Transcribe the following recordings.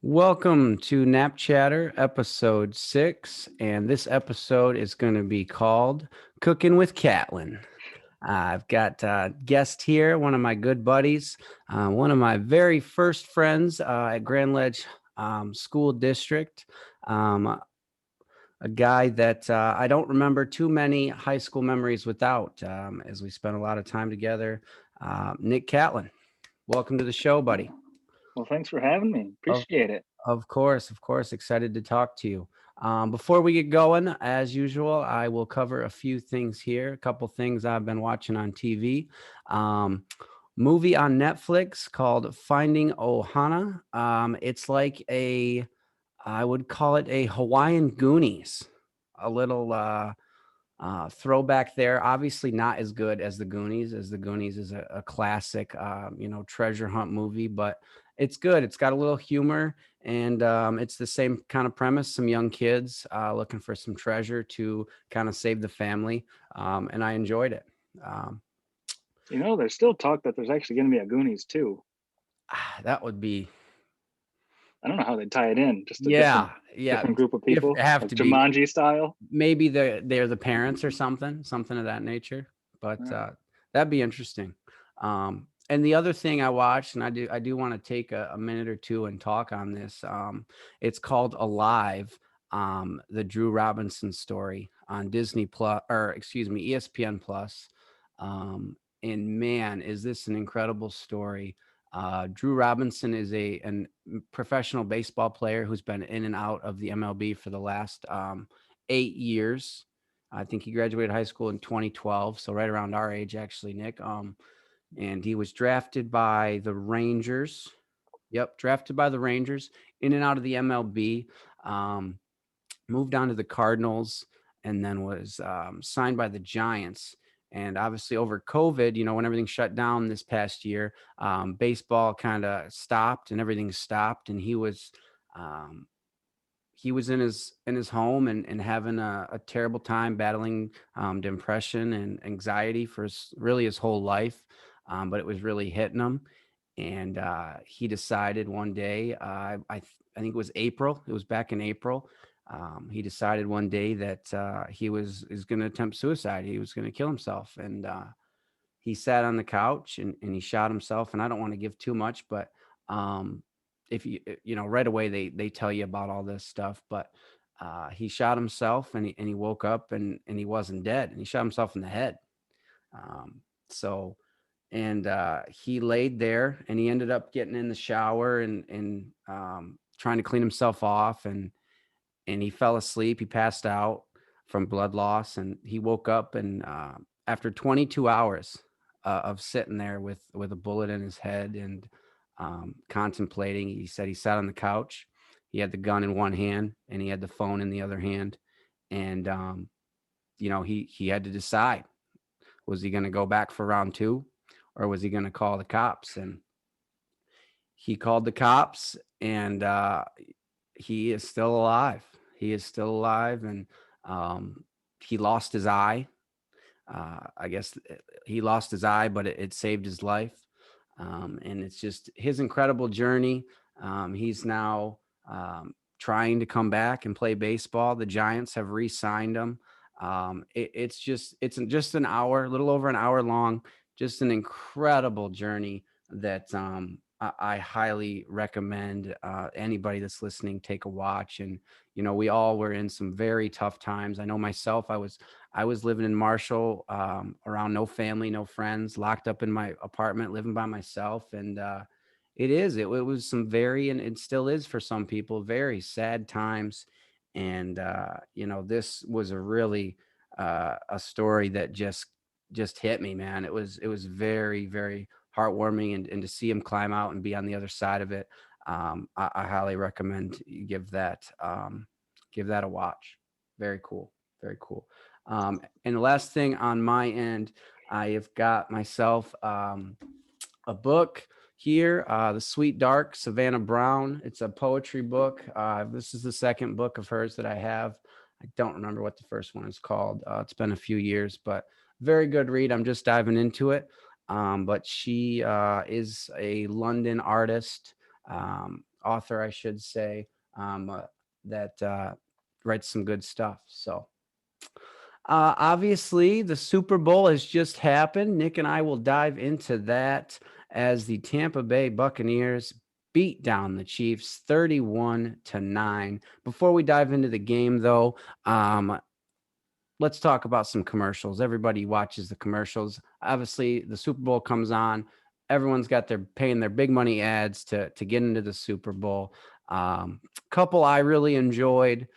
Welcome to Nap Chatter, episode 6, and this episode is going to be called Cooking with Catlin. I've got a guest here, one of my good buddies, one of my very first friends at Grand Ledge School District, um, a guy that I don't remember too many high school memories without, as we spent a lot of time together. Nik Catlin, welcome to the show, buddy. Well, thanks for having me. Appreciate it. Of course, of course. Excited to talk to you. Before we get going, as usual, I will cover a few things here. A couple things I've been watching on TV. Um, Movie on Netflix called Finding Ohana. It's like I would call it a Hawaiian Goonies. A little throwback there. Obviously, not as good as the Goonies, as the Goonies is a classic, treasure hunt movie, but it's good. It's got a little humor, and it's the same kind of premise. Some young kids looking for some treasure to kind of save the family, and I enjoyed it. Um, There's still talk that there's actually going to be a Goonies too. that would be, I don't know how they tie it in. Just a different, yeah, yeah. different group of If people, have like to be, Jumanji style. maybe they're the parents or something of that nature. But Yeah. that'd be interesting. And the other thing I watched, and I do want to take a minute or two and talk on this. It's called Alive, the Drew Robinson story on Disney Plus, or excuse me, ESPN Plus. And man, is this an incredible story. Drew Robinson is a professional baseball player who's been in and out of the MLB for the last 8 years. I think he graduated high school in 2012, so right around our age, actually, Nick. And he was drafted by the Rangers. Yep, drafted by the Rangers, in and out of the MLB. Um, Moved on to the Cardinals, and then was signed by the Giants. And obviously, over COVID, when everything shut down this past year, baseball kind of stopped, and everything stopped, and um, he was in his home and having a terrible time battling depression and anxiety for really his whole life, but it was really hitting him. And he decided one day, I think it was April. It was back in April. He decided one day that he is going to attempt suicide. He was going to kill himself, and he sat on the couch and he shot himself. And I don't want to give too much, but um, if right away they tell you about all this stuff, but he shot himself, and he woke up, and he wasn't dead, and he shot himself in the head. So and he laid there, and he ended up getting in the shower and trying to clean himself off, and he fell asleep. He passed out from blood loss, and he woke up, and after 22 hours of sitting there with a bullet in his head and contemplating, he said he sat on the couch. He had the gun in one hand, and he had the phone in the other hand, and he had to decide: was he going to go back for round two, or was he going to call the cops? And he called the cops, and he is still alive. He is still alive, and he lost his eye. I guess he lost his eye, but it saved his life. And it's just his incredible journey. He's now trying to come back and play baseball. The Giants have re-signed him. It's just an hour, a little over an hour long, just an incredible journey that I highly recommend anybody that's listening take a watch. And we all were in some very tough times. I know myself. I was living in Marshall, around no family, no friends, locked up in my apartment, living by myself, and it was some very, and it still is for some people, very sad times. And this was a really a story that just hit me, man. It was very, very heartwarming, and to see him climb out and be on the other side of it. I highly recommend you give that a watch. Very cool. Very cool. And the last thing on my end, I have got myself a book here, The Sweet Dark, Savannah Brown. It's a poetry book. This is the second book of hers that I have. I don't remember what the first one is called. It's been a few years, but very good read. I'm just diving into it. But she is a London artist, author, I should say, that writes some good stuff. So, obviously, the Super Bowl has just happened. Nick and I will dive into that as the Tampa Bay Buccaneers beat down the Chiefs 31-9. Before we dive into the game, though, let's talk about some commercials. Everybody watches the commercials. Obviously, the Super Bowl comes on. Everyone's got their paying their big money ads to get into the Super Bowl. Couple I really enjoyed.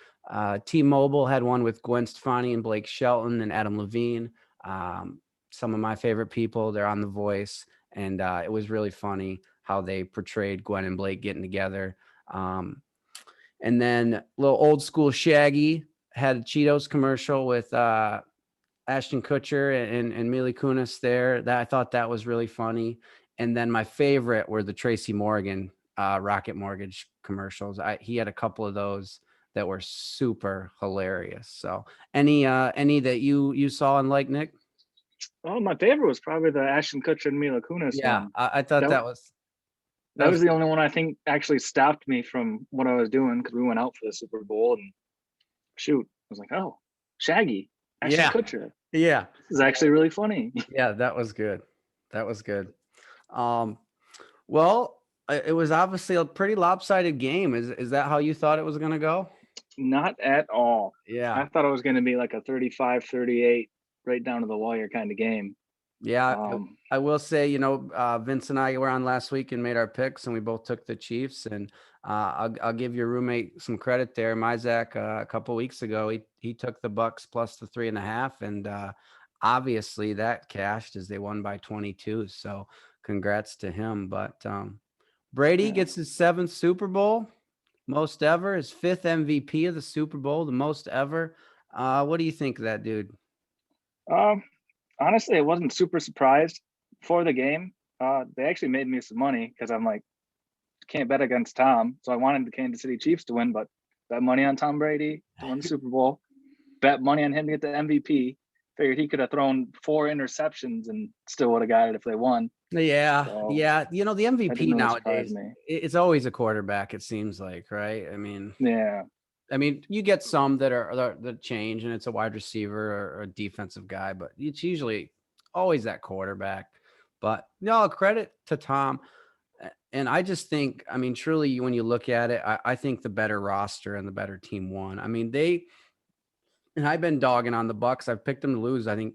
T-Mobile had one with Gwen Stefani and Blake Shelton and Adam Levine. Some of my favorite people. They're on The Voice, and it was really funny how they portrayed Gwen and Blake getting together. And then a little old school Shaggy had a Cheetos commercial with Ashton Kutcher and Mila Kunis there. That I thought that was really funny. And then my favorite were the Tracy Morgan Rocket Mortgage commercials. He had a couple of those that were super hilarious. So any that you saw and like, Nick? Oh, my favorite was probably the Ashton Kutcher and Mila Kunis Yeah, one. I thought That that that was was the good. only one I think actually stopped me from what I was doing because we went out for the Super Bowl and shoot, I was like, oh, Shaggy, Ashton Yeah, Kutcher. yeah, This is actually really funny. yeah. That was good. That was good. Um, well, it was obviously a pretty lopsided game. Is that how you thought it was going to go? Not at all. Yeah. I thought it was going to be like a 35-38, right down to the wire kind of game. Yeah, Um, I will say, Vince and I were on last week and made our picks, and we both took the Chiefs. And I'll give your roommate some credit there. My Zach, a couple weeks ago, he took the Bucks plus the 3.5, and obviously that cashed as they won by 22. So congrats to him. But Brady yeah. gets his seventh Super Bowl, most ever, his fifth MVP of the Super Bowl, the most ever. What do you think of that, dude? Um, Honestly, I wasn't super surprised for the game. They actually made me some money because I'm like, can't bet against Tom. So I wanted the Kansas City Chiefs to win, but bet money on Tom Brady to win the Super Bowl, bet money on him to get the MVP. Figured he could have thrown 4 interceptions and still would have got it if they won. Yeah, So yeah. The that didn't MVP really surprise nowadays, me. it's always a quarterback, it seems like, right? Yeah. I mean, you get some that change, and it's a wide receiver or a defensive guy, but it's usually always that quarterback. But no, credit to Tom. And I just think, I mean, truly, when you look at it, I think the better roster and the better team won. I mean, and I've been dogging on the Bucks. I've picked them to lose, I think,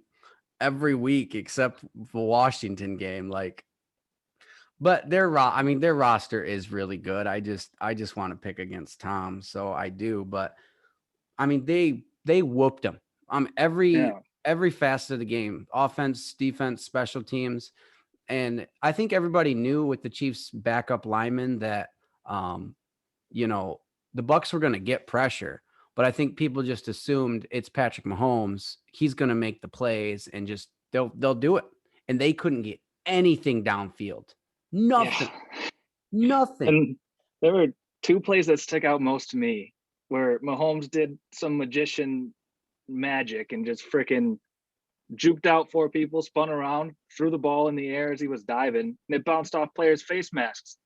every week except the Washington game. Like, but I mean, their roster is really good. I just want to pick against Tom, so I do. But I mean, they whooped them. Every Yeah. every facet of the game, offense, defense, special teams, and I think everybody knew with the Chiefs' backup linemen that um, you know, the Bucks were going to get pressure, but I think people just assumed it's Patrick Mahomes. He's going to make the plays and just they'll do it. And they couldn't get anything downfield. Yeah. Nothing. Nothing. And there were two plays that stick out most to me where Mahomes did some magician magic and just freaking juked out 4 people, spun around, threw the ball in the air as he was diving, and it bounced off players' face masks.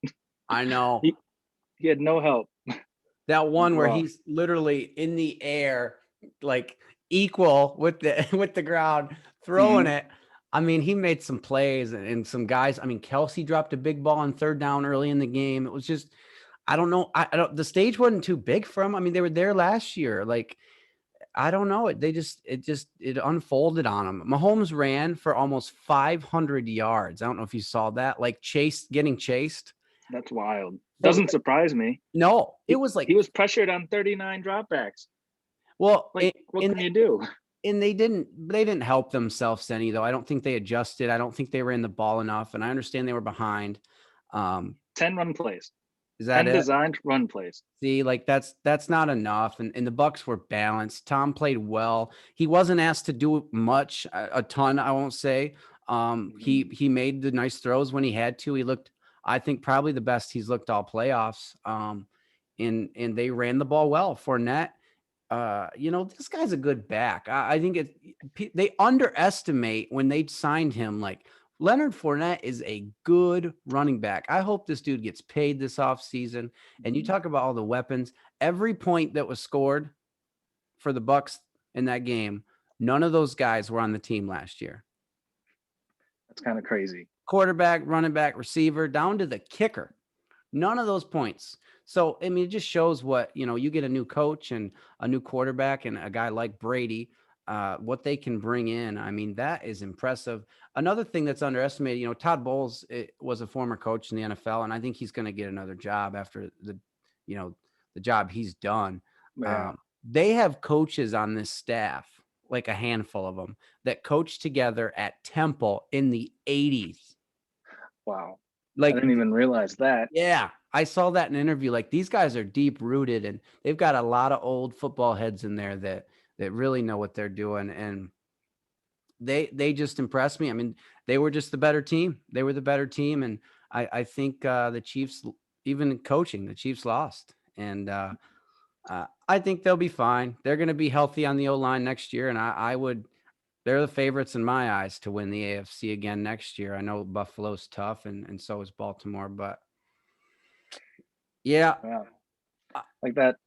I know. He he had no help. That It was one where rough. he's literally in the air, like equal with the with the ground, throwing Hmm. it. I mean, he made some plays and some guys. I mean, Kelsey dropped a big ball on third down early in the game. It was just, I don't know. I don't. The stage wasn't too big for him. I mean, they were there last year. Like, I don't know. It unfolded on him. Mahomes ran for almost 500 yards. I don't know if you saw that. Like getting chased. That's wild. It was Doesn't surprise me. no. It He, was like he was pressured on 39 dropbacks. well, Like, what can you do? and they didn't help themselves any though. I don't think they adjusted. I don't think they ran the ball enough, and I understand they were behind. Um, 10 run plays, is that 10 it? designed run plays. See, like that's not enough. And the Bucks were balanced. Tom played well. He wasn't asked to do much, a ton, I won't say. Mhm. He made the nice throws when he had to. He looked, I think, probably the best he's looked all playoffs. And they ran the ball well. Fournette, this guy's a good back. I think they underestimate when they signed him, like Leonard Fournette is a good running back. I hope this dude gets paid this offseason. And you Mhm. talk about all the weapons. Every point that was scored for the Bucks in that game, none of those guys were on the team last year. That's kind of crazy. Quarterback, running back, receiver, down to the kicker. None of those points. So, I mean, it just shows what, you get a new coach and a new quarterback and a guy like Brady, what they can bring in. I mean, that is impressive. Another thing that's underestimated, Todd Bowles was a former coach in the NFL, and I think he's going to get another job after you know, the job he's done. Yeah. They have coaches on this staff, like a handful of them, that coached together at Temple in the 80s. Wow. I Like, didn't even realize that. yeah, I saw that in an interview. Like these guys are deep rooted and they've got a lot of old football heads in there that really know what they're doing. And they just impressed me. I mean, they were just the better team. They were the better team. And I think the Chiefs, even in coaching, the Chiefs lost. And I think they'll be fine. They're going to be healthy on the O line next year. And they're the favorites in my eyes to win the AFC again next year. I know Buffalo's tough and so is Baltimore, but yeah. Yeah. Like that.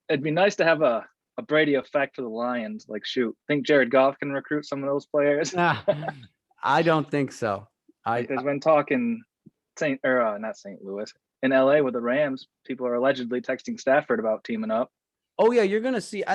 It'd be nice to have a Brady effect for the Lions. Like, shoot, think Jared Goff can recruit some of those players? Nah, I don't think so. Like, I there's been talk in St. or not St. Louis, in LA with the Rams. People are allegedly texting Stafford about teaming up. Oh yeah, I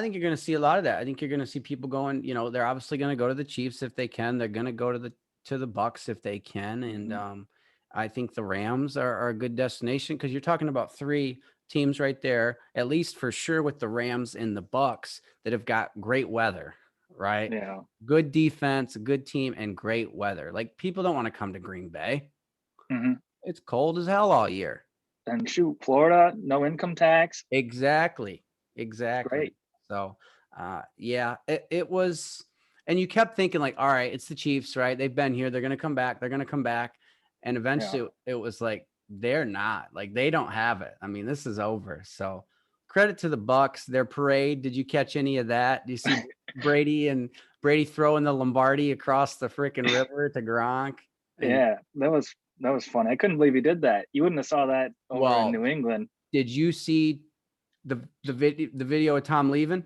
think you're gonna see a lot of that. I think you're gonna see people going, they're obviously gonna go to the Chiefs if they can. They're gonna go to the Bucks if they can. And Mhm. I think the Rams are a good destination because you're talking about three teams right there, at least for sure with the Rams and the Bucks that have got great weather, right? Yeah. Good defense, a good team, and great weather. Like people don't want to come to Green Bay. Hmm. It's cold as hell all year. And shoot, Florida, no income tax. Exactly. It's Exactly. great. So, yeah, it was, and you kept thinking like, all right, it's the Chiefs, right? They've been here. They're going to come back. They're going to come back. And Yeah. eventually it was like, they're not like, they don't have it. I mean, this is over. So credit to the Bucks, their parade. Did you catch any of that? Do you see Brady throwing the Lombardi across the freaking river to Gronk? And Yeah, that was fun. I couldn't believe he did that. You wouldn't have saw that over in well, New England. did you see the video of Tom leaving?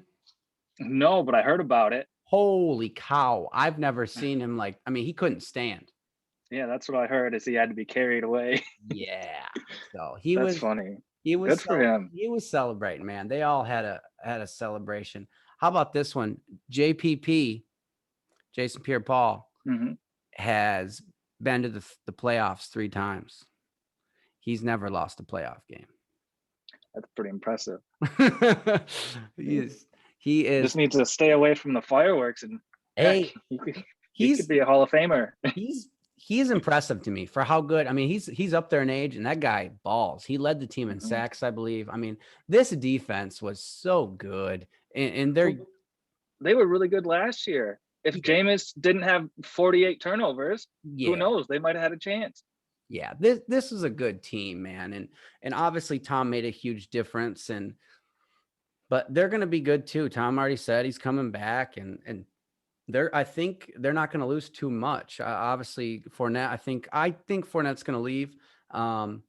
No, but I heard about it. Holy cow. I've never seen him like, I mean, he couldn't stand. Yeah, that's what I heard. Is he had to be carried away. Yeah. So he That's was funny. he Good was for cel- him. he was celebrating, man. They all had a celebration. How about this one? JPP, Jason Pierre-Paul, Hmm. has been to the playoffs 3 times. He's never lost a playoff game. That's pretty impressive. He He is he just is needs to stay away from the fireworks, and heck, a he could he's be a Hall of Famer. he's impressive to me for how good. I mean, he's up there in age, and that guy balls. He led the team in Mhm. sacks, I believe. I mean, this defense was so good, and they're Well, they were really good last year. If Jameis didn't have 48 turnovers, who yeah, knows? They might have had a chance. yeah. This is a good team, man, and obviously Tom made a huge difference, but they're going to be good too. Tom already said he's coming back, and I think they're not going to lose too much. Obviously, Fournette. I think Fournette's going to leave. Um,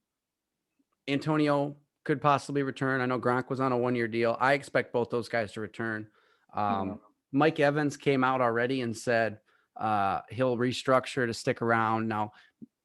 Antonio could possibly return. I know Gronk was on a 1-year deal. I expect both those guys to return. Yeah, Mike Evans came out already and said he'll restructure to stick around. Now,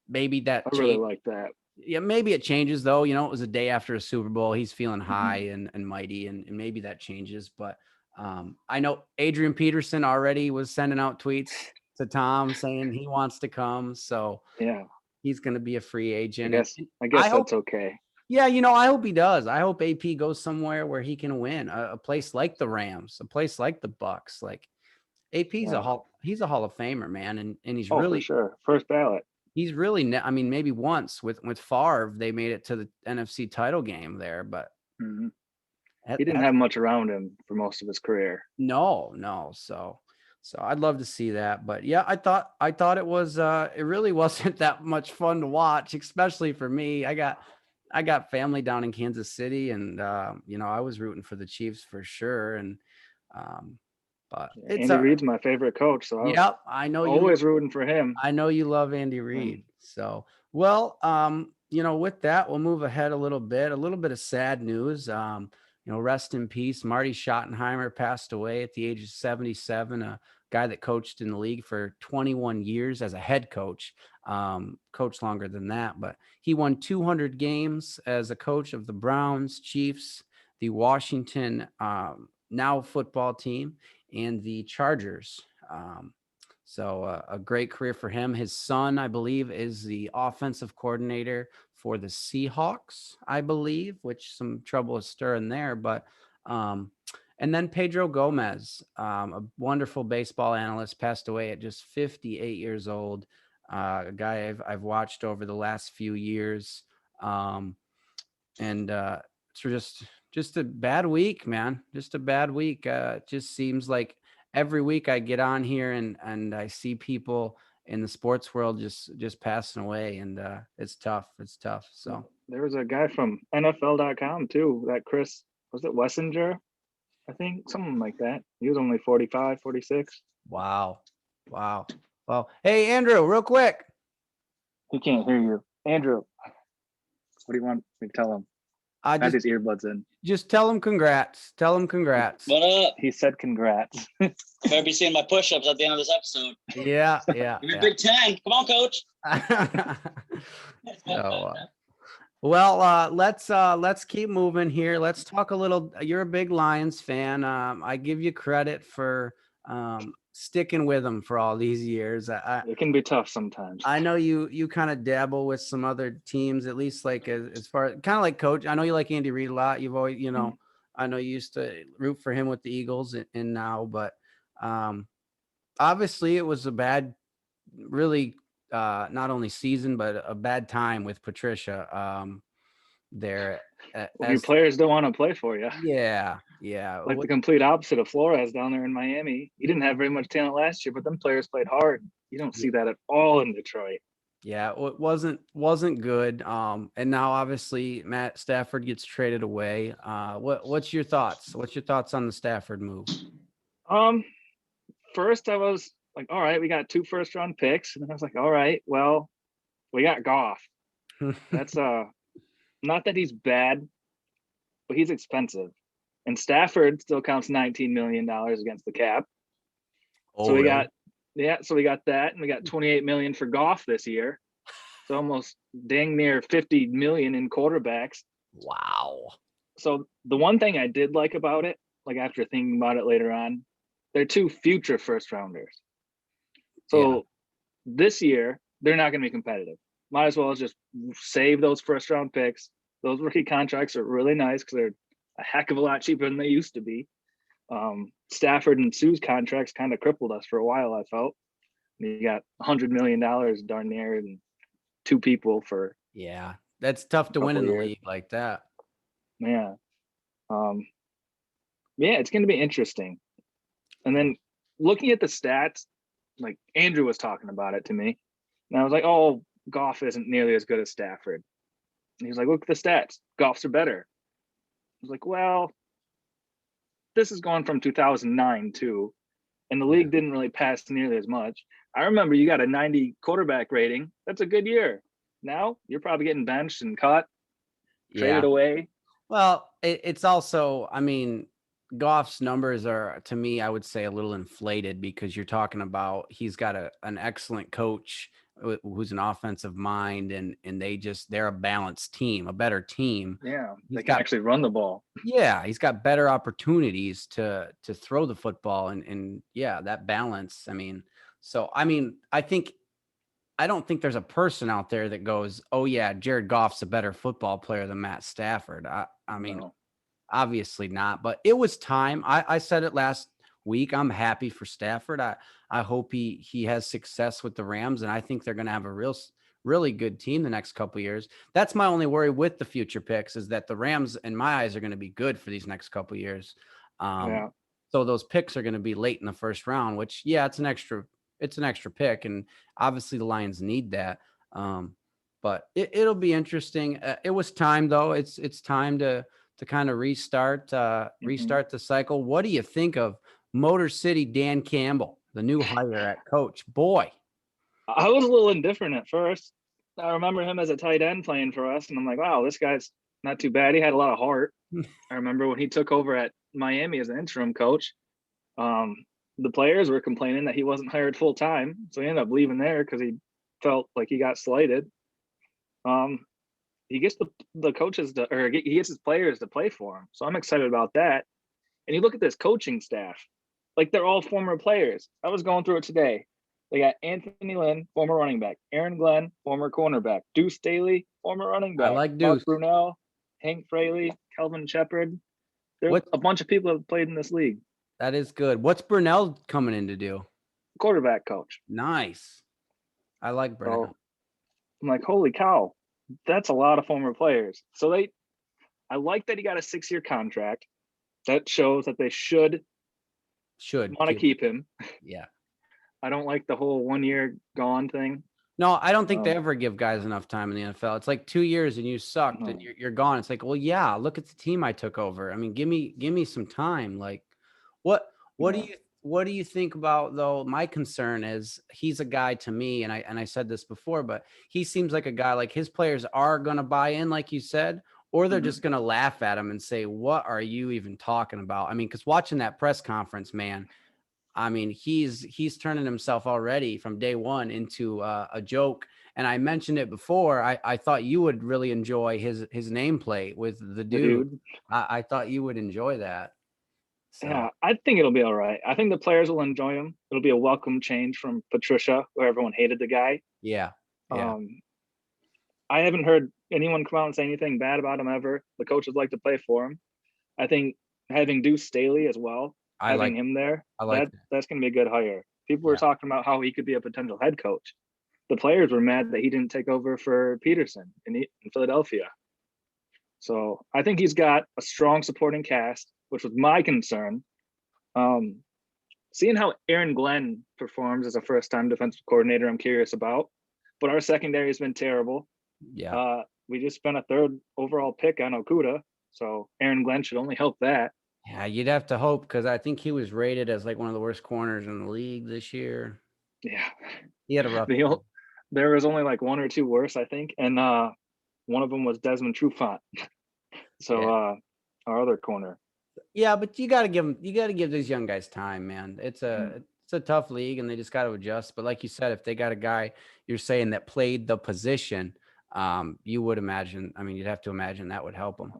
maybe that I really change. like that. Yeah, maybe it changes though. It was a day after a Super Bowl. He's feeling Mhm. high and mighty, and maybe that changes. But I know Adrian Peterson already was sending out tweets to Tom saying he wants to come. So Yeah, he's going to be a free I agent. guess And I I guess hope that's okay. yeah, I hope he does. I hope AP goes somewhere where he can win. A place like the Rams, a place like the Bucks. Like AP's Yeah. he's a Hall of Famer, man, and Oh, for sure. First ballot. I mean, maybe once with Favre they made it to the NFC title game there, but Mhm. He didn't that's have much around him for most of his career. no, no. So I'd love to see that. But yeah, I thought it really wasn't that much fun to watch, especially for me. I got family down in Kansas City and I was rooting for the Chiefs for sure. And um but Yeah, it's Andy a Reid's my favorite coach, so I was yep. always rooting for him. I know you love Andy And Reid. So, well, with that, we'll move ahead a little bit of sad news. Rest in peace. Marty Schottenheimer passed away at the age of 77, a guy that coached in the league for 21 years as a head coach, coached longer than that, but he won 200 games as a coach of the Browns, Chiefs, the Washington, now football team, and the Chargers. So a great career for him. His son, I believe, is the offensive coordinator for the Seahawks, I believe, which some trouble is stirring there. But um, and then Pedro Gomez, a wonderful baseball analyst, passed away at just 58 years old. A guy I've watched over the last few years. And it's just a bad week, man. Just a bad week. It just seems like every week I get on here and I see people in the sports world just passing away, and it's tough. It's tough. So there was a guy from NFL.com too, that Chris, was it Wessinger? I think something like that. He was only 45, 46. wow, wow. Well, hey Andrew, real quick. He can't hear you. Andrew, what do you want me to tell him? I Had just his earbuds in. just tell him congrats. Tell him congrats. What up? He said congrats. You better be seeing my push-ups at the end of this episode. Yeah, yeah, Give me yeah. Big 10. Come on, coach. So, well, let's keep moving here. Let's talk a little. You're a big Lions fan. I give you credit for sticking with them for all these years. It can be tough sometimes. I know you kind of dabble with some other teams, at least like as far kind of like coach. I know you like Andy Reid a lot. You've always, I know you used to root for him with the Eagles and now, but obviously it was a bad, really not only season but a bad time with Patricia there Well, your as players don't want to play for you. yeah Like the complete opposite of Flores down there in Miami. He didn't have very much talent last year, but them players played hard. You don't see that at all in Detroit. yeah, it wasn't good. And now obviously Matt Stafford gets traded away. What's your thoughts? What's your thoughts on the Stafford move? First I was like, all right, we got 2 first-round picks, and then I was like, all right, well, we got Goff. That's not that he's bad, but he's expensive. And Stafford still counts $19 million against the cap. Oh, So we really? got that, and we got 28 million for Goff this year. So almost dang near 50 million in quarterbacks. Wow. So the one thing I did like about it, like after thinking about it later on, they're 2 future first rounders. So this year they're not going to be competitive. Might as well just save those first round picks. Those rookie contracts are really nice because they're a heck of a lot cheaper than they used to be. Stafford and Sue's contracts kind of crippled us for a while, I felt. You got $100 million darn near and 2 people for Yeah, that's tough to win in the league like that. Yeah. It's going to be interesting. And then looking at the stats, like Andrew was talking about it to me, and I was like, oh, Goff isn't nearly as good as Stafford. And he's like, look at the stats. Goff's are better. I was like, well, this is going from 2009 too, and the league didn't really pass nearly as much. I remember you got a 90 quarterback rating. That's a good year. Now you're probably getting benched and cut, traded away. Well, it's also, I mean, Goff's numbers are, to me, I would say a little inflated because you're talking about he's got an excellent coach who's an offensive mind, and they're a balanced team, a better team. Yeah, He's they can got actually run the ball. Yeah, he's got better opportunities to throw the football, and yeah, that balance. I mean, I don't think there's a person out there that goes, "Oh yeah, Jared Goff's a better football player than Matt Stafford." I mean, No. obviously not, but it was time. I said it last week. I'm happy for Stafford. I hope he has success with the Rams, and I think they're going to have a really good team the next couple of years. That's my only worry with the future picks, is that the Rams, in my eyes, are going to be good for these next couple of years. So those picks are going to be late in the first round, which it's an extra pick, and obviously the Lions need that. But it'll be interesting. It was time though. It's time to kind of restart the cycle. What do you think of Motor City Dan Campbell, the new hire at coach. Boy, I was a little indifferent at first. I remember him as a tight end playing for us, and I'm like, wow, this guy's not too bad. He had a lot of heart. I remember when he took over at Miami as an interim coach, the players were complaining that he wasn't hired full time, so he ended up leaving there because he felt like he got slighted. He gets the coaches to, or he gets his players to play for him, so I'm excited about that. And you look at this coaching staff, like they're all former players. I was going through it today. They got Anthony Lynn, former running back, Aaron Glenn, former cornerback, Deuce Staley, former running I back, like Mark Deuce. Brunell, Hank Fraley, Kelvin Shepard. There's What a bunch of people that have played in this league. that is good. What's Brunell coming in to do? Quarterback coach. Nice. I like Brunell. So I'm like, holy cow, that's a lot of former players. So I like that he got a 6-year contract. That shows that they should want to keep him. Yeah. I don't like the whole 1 year gone thing. No, I don't think they ever give guys enough time in the NFL. It's like 2 years and you sucked No. and you're gone. It's like, well, yeah, look at the team I took over. I mean, give me some time. Like, what do you think about though? My concern is he's a guy to me, and I said this before, but he seems like a guy like his players are gonna buy in, like you said, or they're just gonna laugh at him and say, "What are you even talking about?" I mean, because watching that press conference, man. I mean, he's turning himself already from day one into a joke. And I mentioned it before. I thought you would really enjoy his nameplate with the dude. I thought you would enjoy that. So Yeah, I think it'll be all right. I think the players will enjoy him. It'll be a welcome change from Patricia, where everyone hated the guy. yeah. I haven't heard anyone come out and say anything bad about him ever. The coaches like to play for him. I think having Deuce Staley as well, having him there, that's going to be a good hire. People were talking about how he could be a potential head coach. The players were mad that he didn't take over for Peterson in Philadelphia. So I think he's got a strong supporting cast, which was my concern. Seeing how Aaron Glenn performs as a first-time defensive coordinator, I'm curious about. But our secondary has been terrible. Yeah. We just spent a 3rd overall pick on Okuda, so Aaron Glenn should only help that. Yeah, you'd have to hope, because I think he was rated as like one of the worst corners in the league this year. Yeah, he had a rough. There was only like 1 or 2 worse, I think, and one of them was Desmond Trufant. So our other corner. Yeah, but you got to give these young guys time, man. It's a tough league, and they just got to adjust. But like you said, if they got a guy you're saying that played the position, you would imagine. I mean, you'd have to imagine that would help him.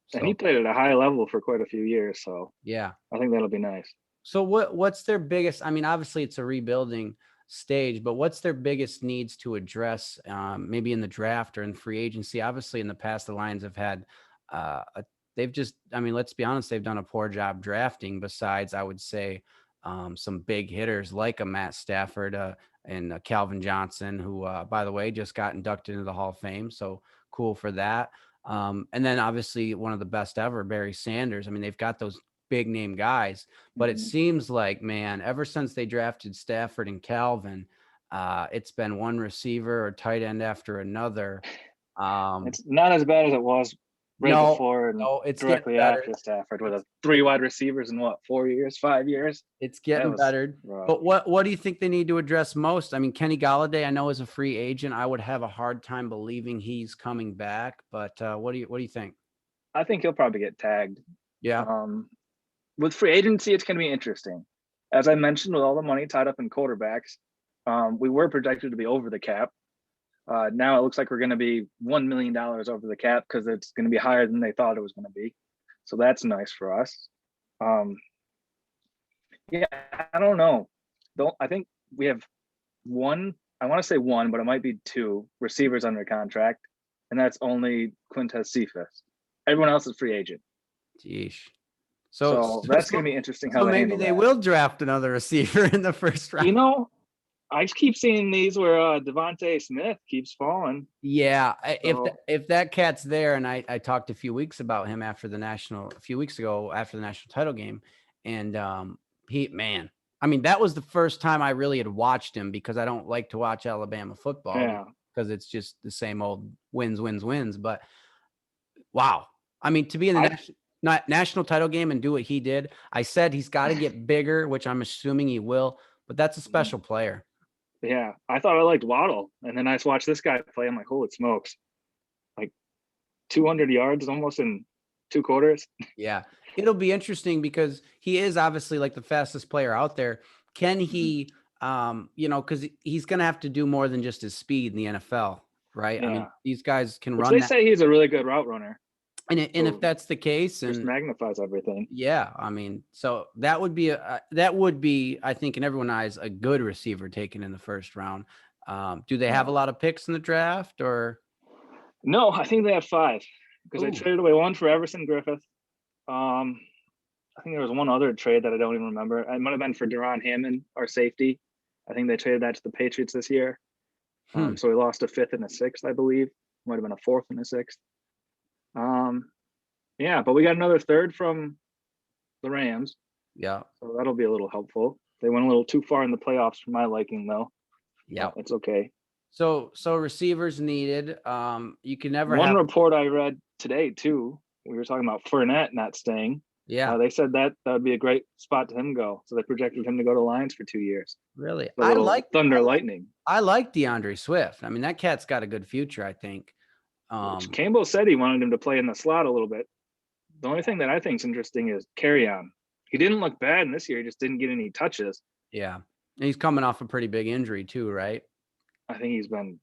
So, and he played at a high level for quite a few years, so yeah, I think that'll be nice. So what's their biggest? I mean, obviously it's a rebuilding stage, but what's their biggest needs to address? Maybe in the draft or in free agency. Obviously, in the past, the Lions have had they've just. I mean, let's be honest, they've done a poor job drafting. Besides, I would say some big hitters like a Matt Stafford and Calvin Johnson, who, by the way, just got inducted into the Hall of Fame. So cool for that. And then obviously one of the best ever, Barry Sanders. I mean, they've got those big name guys, but it seems like, man, ever since they drafted Stafford and Calvin, it's been one receiver or tight end after another. It's not as bad as it was before and it's directly after Stafford with 3 wide receivers in 4 years, 5 years. It's getting better. Rough. But what do you think they need to address most? I mean, Kenny Golladay, I know, is a free agent. I would have a hard time believing he's coming back, but what do you think? I think he'll probably get tagged. Yeah. With free agency, it's going to be interesting. As I mentioned, with all the money tied up in quarterbacks, we were projected to be over the cap. Now it looks like we're going to be $1 million over the cap because it's going to be higher than they thought it was going to be. So that's nice for us. Yeah, I don't know. I think we have one, I want to say one, but it might be 2 receivers under contract, and that's only Quintez Cephas. Everyone else is free agent. Jeez. So that's going to be interesting. How maybe they will draft another receiver in the first round. You know, I keep seeing these where Devontae Smith keeps falling. Yeah, so, if that cat's there, and I talked a few weeks about him a few weeks ago after the national title game, and I mean, that was the first time I really had watched him, because I don't like to watch Alabama football because it's just the same old wins. But wow, I mean, to be in the not national title game and do what he did. I said he's got to get bigger, which I'm assuming he will, but that's a special player. Yeah, I thought I liked Waddle, and then I just watched this guy play. I'm like, holy smokes, like 200 yards almost in 2 quarters. Yeah, it'll be interesting because he is obviously like the fastest player out there. Can he, because he's going to have to do more than just his speed in the NFL, right? I mean, Yeah, these guys can which run they that, say he's a really good route runner. and if So that's the case, just and magnifies everything. yeah, I mean, so that would be I think, in everyone's eyes, a good receiver taken in the first round. Do they have a Yeah. lot of picks in the draft, or? No, I think they have 5 because they Ooh, traded away 1 for Everson Griffith. I think there was one other trade that I don't even remember. It might have been for Deron Hammond, our safety. I think they traded that to the Patriots this year. hmm, So we lost a 5th and a 6th, I believe. Might have been a 4th and a 6th. Yeah, but we got another 3rd from the Rams, yeah, so that'll be a little helpful. They went a little too far in the playoffs for my liking, though. yeah. It's okay. So receivers needed. You can never One have. report I read today too. We were talking about Fournette not staying. Yeah, They said that would be a great spot to him go. So they projected him to go to Lions for 2 years. really. A little thunder lightning. I like DeAndre Swift. I mean, that cat's got a good future, I think. Which Campbell said he wanted him to play in the slot a little bit. The only thing that I think is interesting is carry on. He didn't look bad in this year. He just didn't get any touches. Yeah, and he's coming off a pretty big injury too, right? I think he's been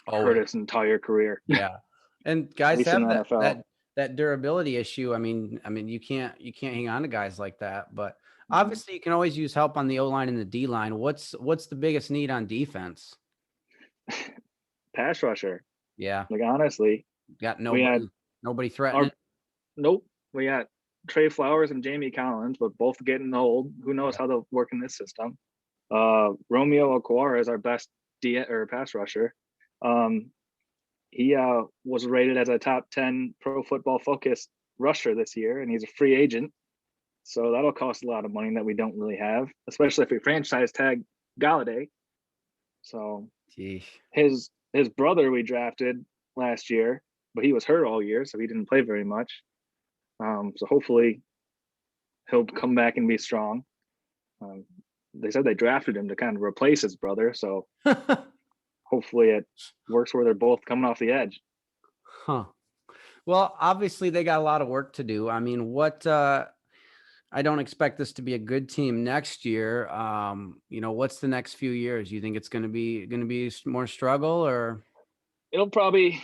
Always. hurt his entire career. Yeah, and At guys least in have the that NFL. that durability issue. I mean, you can't hang on to guys like that. But Mhm. obviously, you can always use help on the O line and the D line. What's the biggest need on defense? Pass rusher. Yeah, Like honestly, got we had nobody our threatening. nope. We got Trey Flowers and Jamie Collins, but both getting old. Who knows how they'll work in this system? Romeo Okwara is our best pass rusher. He was rated as a top 10 Pro Football Focus rusher this year, and he's a free agent. So that'll cost a lot of money that we don't really have, especially if we franchise tag Galladay. So Jeez. his brother we drafted last year, but he was hurt all year, so he didn't play very much. So hopefully he'll come back and be strong. They said they drafted him to kind of replace his brother, so hopefully it works where they're both coming off the edge. Huh. Well, obviously they got a lot of work to do. I mean, I don't expect this to be a good team next year. What's the next few years? You think it's going to be more struggle, or? It'll probably,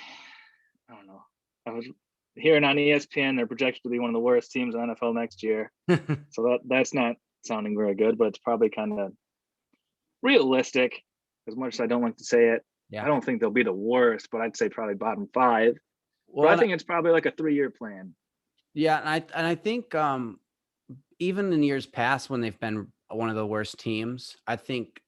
I don't know. I was hearing on ESPN they're projected to be one of the worst teams in the NFL next year. So that's not sounding very good, but it's probably kind of realistic. As much as I don't like to say it, Yeah. I don't think they'll be the worst, but I'd say probably bottom 5. Well, but I think it's probably like a 3-year plan. Yeah, and I think even in years past when they've been one of the worst teams, I think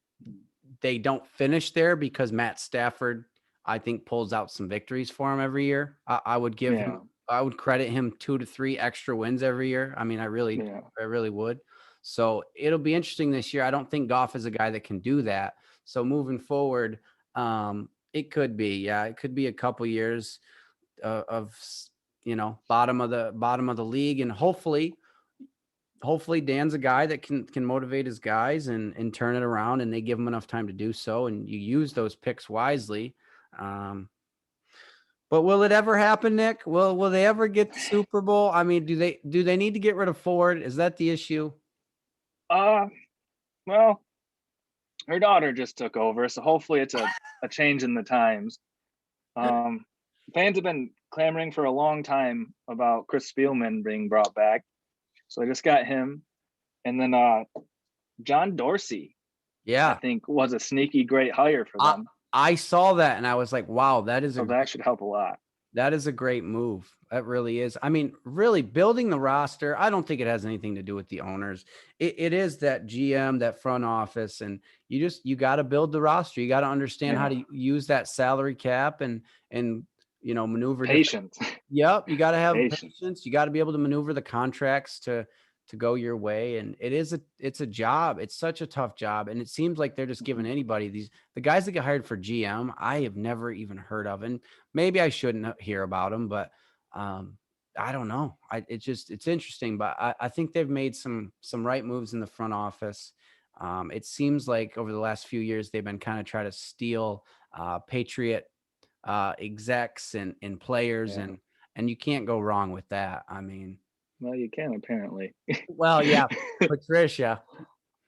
they don't finish there because Matt Stafford, I think, pulls out some victories for him every year. I would give him, I would credit him 2 to 3 extra wins every year. I mean, I really would. So it'll be interesting this year. I don't think Goff is a guy that can do that. So moving forward, it could be a couple years of bottom of the league, and hopefully Dan's a guy that can motivate his guys and turn it around, and they give him enough time to do so, and you use those picks wisely. But will it ever happen, Nick? Will they ever get the Super Bowl? I mean, do they need to get rid of Ford? Is that the issue? Well, her daughter just took over, so hopefully it's a change in the times. Fans have been clamoring for a long time about Chris Spielman being brought back, so I just got him. And then John Dorsey, I think, was a sneaky great hire for them. I saw that and I was like, wow, that should help a lot. That is a great move. That really is. I mean, really building the roster, I don't think it has anything to do with the owners. It is that GM, that front office, and you got to build the roster. You got to understand how to use that salary cap and maneuver. Patience. Yep. You got to have patience. You got to be able to maneuver the contracts to go your way. And it's a job. It's such a tough job. And it seems like they're just giving anybody the guys that get hired for GM, I have never even heard of. And maybe I shouldn't hear about them, but I don't know. It's interesting, but I think they've made some right moves in the front office. It seems like over the last few years they've been kind of trying to steal Patriot execs and players, Yeah. and you can't go wrong with that. I mean, Well, you can apparently. well, yeah, Patricia,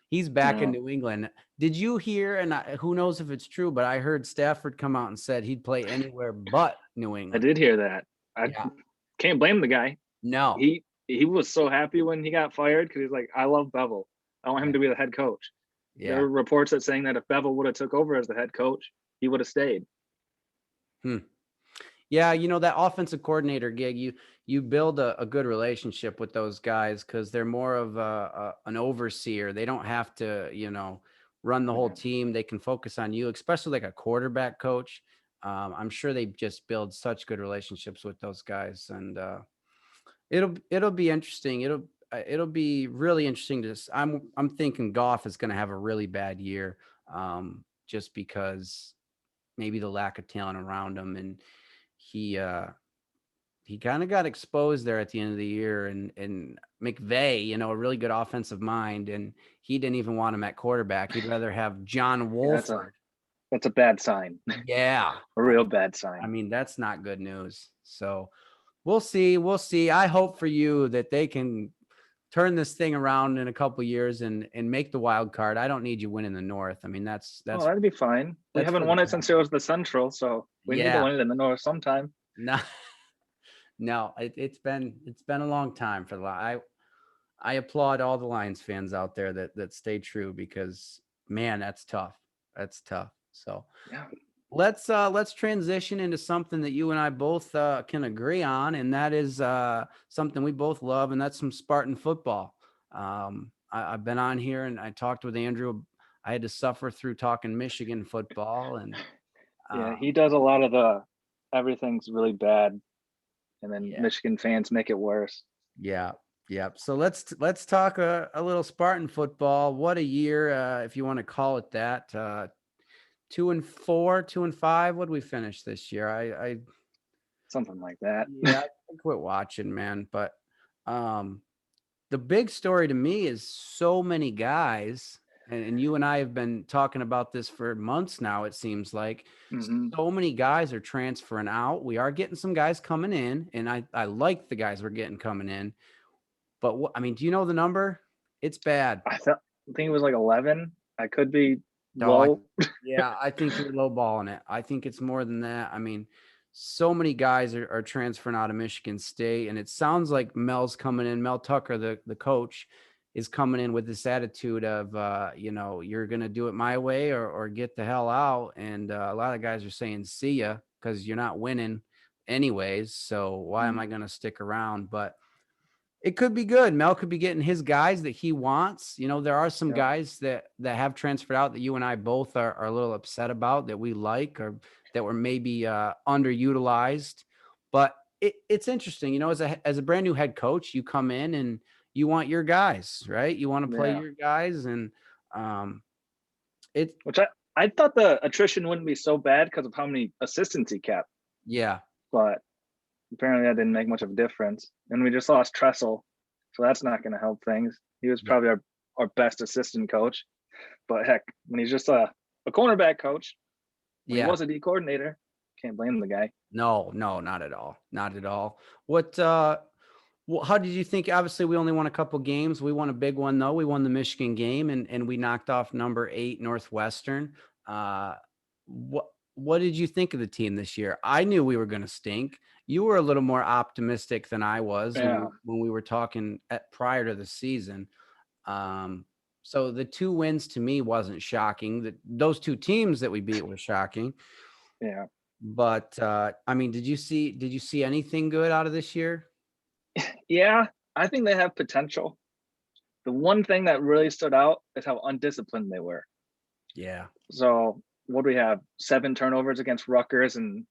he's back in No, New England. Did you hear? And who knows if it's true, but I heard Stafford come out and said he'd play anywhere but New I England. did hear that. I Yeah, can't blame the guy. no, He was so happy when he got fired because he's like, I love Bevel. I want him yeah, to be the head coach. There yeah. were reports that saying that if Bevel would have took over as the head coach, he would have stayed. Hmm. Yeah, that offensive coordinator gig, you build a good relationship with those guys because they're more of an overseer. They don't have to, run the whole Yeah. team. They can focus on you, especially like a quarterback coach. I'm sure they just build such good relationships with those guys, and it'll be interesting. It'll be really interesting to. I'm thinking Goff is going to have a really bad year, just because maybe the lack of talent around him, and he uh he kind of got exposed there at the end of the year, and McVay, a really good offensive mind, and he didn't even want him at quarterback. He'd rather have John Yeah, Wolford. that's a bad sign. Yeah. A real bad I sign. mean, that's not good news. So we'll see. We'll see. I hope for you that they can turn this thing around in a couple years and make the wild card. I don't need you winning the North. I mean, that's Oh, that's that'd be fine. We that's for haven't the won it since it past. was the Central, so we need to Yeah. win it in the North sometime. No, no, it's been a long time for the I applaud all the Lions fans out there that stay true because man, that's tough. That's tough. So Yeah. let's transition into something that you and I both can agree on, and that is something we both love, and that's some Spartan football. I've been on here and I talked with Andrew. I had to suffer through talking Michigan football, and Yeah, uh, he does a lot of the everything's really bad, and then yeah, Michigan fans make it worse. yeah, yeah. So let's talk a little Spartan football. What a year, if you want to call it that. 2-4, 2-5. What did we finish this year? I Something like that. Yeah, I quit watching, man. But um, the big story to me is so many guys, and you and I have been talking about this for months now. It seems like Hmm. so many guys are transferring out. We are getting some guys coming in, and I like the guys we're getting coming in. But I mean, do you know the number? It's bad. I think it was like 11. I could be Dog. low. Yeah, I think you're lowballing it. I think it's more than that. I mean, so many guys are transferring out of Michigan State, and it sounds like Mel's coming in. Mel Tucker, the coach, is coming in with this attitude of, you're going to do it my way or get the hell out. And a lot of guys are saying, see ya, because you're not winning anyways. So why am I going to stick around? But it could be good. Mel could be getting his guys that he wants. There are some Yeah. guys that have transferred out that you and I both are a little upset about that we like or that were maybe underutilized. But it's interesting, as a brand new head coach, you come in and you want your guys, right? You want to play Yeah. your guys, and um, it, Which I thought the attrition wouldn't be so bad because of how many assistants he kept, yeah, but apparently that didn't make much of a difference. And we just lost Tressel, so that's not going to help things. He was yeah, probably our best assistant coach, but heck, when he's just a cornerback coach, when he yeah. was a D coordinator, can't blame the guy. No, no, not at all, not at all. What? Well, how did you think? Obviously, we only won a couple games. We won a big one, though. We won the Michigan game, and we knocked off number 8 Northwestern. Uh, what did you think of the team this year? I knew we were going to stink. You were a little more optimistic than I was Yeah, when we were talking prior to the season. Um, so the 2 wins to me wasn't shocking. Those 2 teams that we beat were shocking. yeah, But I mean, did you see anything good out of this year? yeah. I think they have potential. The one thing that really stood out is how undisciplined they were. Yeah. So what do we have? 7 turnovers against Rutgers and